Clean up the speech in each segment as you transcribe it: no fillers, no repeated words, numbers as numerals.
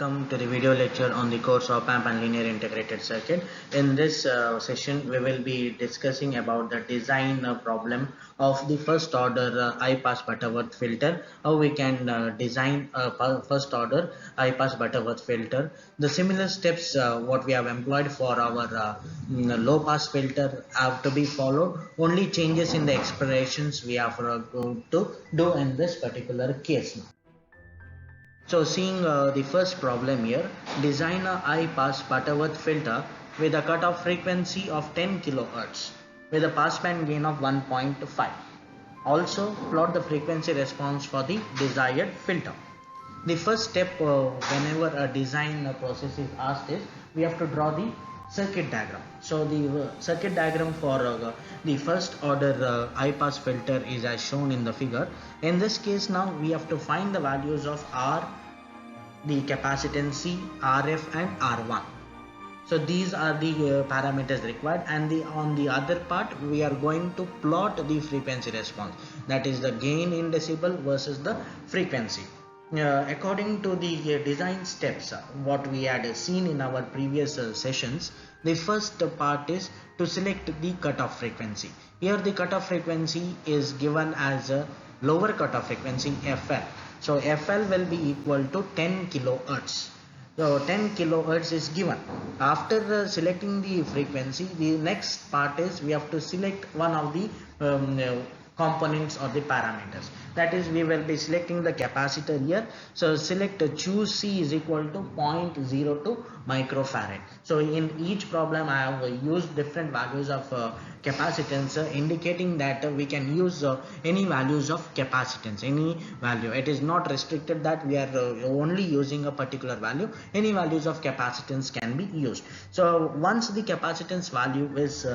welcome to the video lecture on the course of Amp and Linear Integrated Circuit. In this session, we will be discussing about the design problem of the first order high-pass Butterworth filter. How we can design a first order high-pass Butterworth filter. The similar steps what we have employed for our low-pass filter have to be followed. Only changes in the expressions we are going to do in this particular case. So seeing the first problem here, design a high-pass Butterworth filter with a cutoff frequency of 10 kHz with a passband gain of 1.5. Also plot the frequency response for the desired filter. The first step whenever a design process is asked is we have to draw the circuit diagram. So the circuit diagram for the first order high pass filter is as shown in the figure. In this case, now we have to find the values of R, the capacitance C, RF and R1. So these are the parameters required, and on the other part we are going to plot the frequency response, that is the gain in decibel versus the frequency. According to the design steps what we had seen in our previous sessions, the first part is to select the cutoff frequency. Here the cutoff frequency is given as a lower cutoff frequency FL. So FL will be equal to 10 kilohertz. So 10 kilohertz is given. After selecting the frequency, the next part is we have to select one of the components or the parameters. That is, we will be selecting the capacitor here. So select choose C is equal to 0.02 microfarad. So in each problem I have used different values of capacitance, indicating that we can use any values of capacitance, any value. It is not restricted that we are only using a particular value. Any values of capacitance can be used. So once the capacitance value is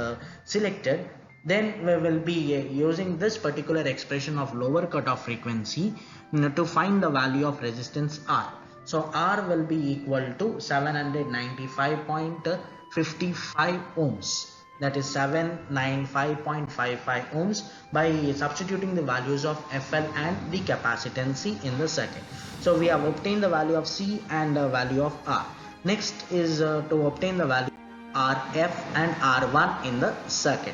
selected, then we will be using this particular expression of lower cutoff frequency to find the value of resistance R. So R will be equal to 795.55 ohms. That is 795.55 ohms by substituting the values of FL and the capacitance C in the circuit. So we have obtained the value of C and the value of R. Next is to obtain the value of RF and R1 in the circuit.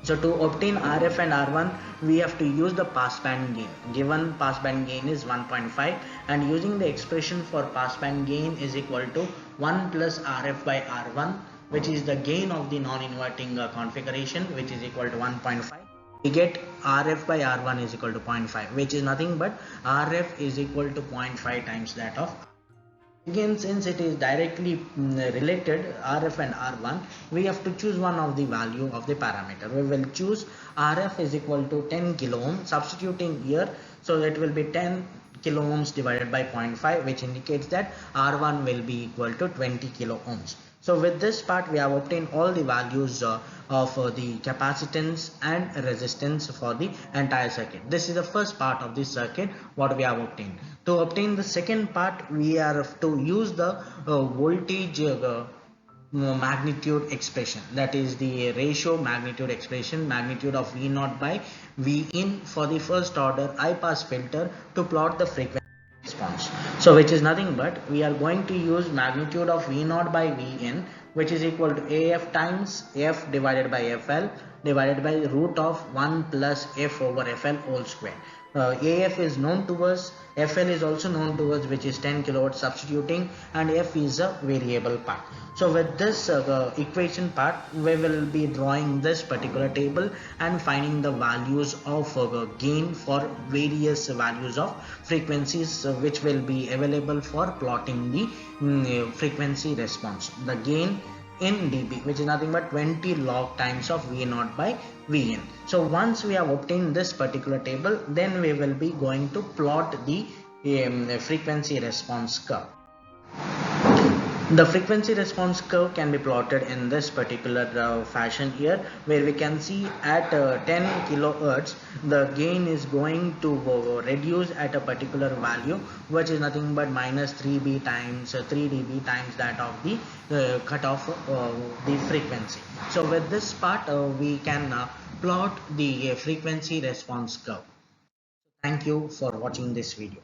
So to obtain RF and R1, we have to use the passband gain. Given passband gain is 1.5, and using the expression for passband gain is equal to 1 plus RF by R1, which is the gain of the non-inverting configuration, which is equal to 1.5. We get RF by R1 is equal to 0.5, which is nothing but RF is equal to 0.5 times that of. Again, since it is directly related RF and R1, we have to choose one of the value of the parameter. We will choose RF is equal to 10 kilo ohm, substituting here, so it will be 10 kilo ohms divided by 0.5, which indicates that R1 will be equal to 20 kilo ohms. So with this part we have obtained all the values of the capacitance and resistance for the entire circuit. This is the first part of the circuit what we have obtained. To obtain the second part, we have to use the voltage magnitude expression, that is the ratio magnitude expression, magnitude of V0 by Vin for the first order high pass filter to plot the frequency response. So which is nothing but we are going to use magnitude of V0 by Vn, which is equal to AF times F divided by FL divided by root of 1 plus F over FL whole square. AF is known to us, FL is also known to us, which is 10 kilowatt substituting, and F is a variable part. So with this equation part, we will be drawing this particular table and finding the values of gain for various values of frequencies which will be available for plotting the frequency response. The gain in dB, which is nothing but 20 log times of V0 by Vn. So once we have obtained this particular table, then we will be going to plot the frequency response curve. The frequency response curve can be plotted in this particular fashion here, where we can see at 10 kilohertz the gain is going to reduce at a particular value, which is nothing but minus 3 dB times that of the cutoff the frequency. So with this part we can plot the frequency response curve. Thank you for watching this video.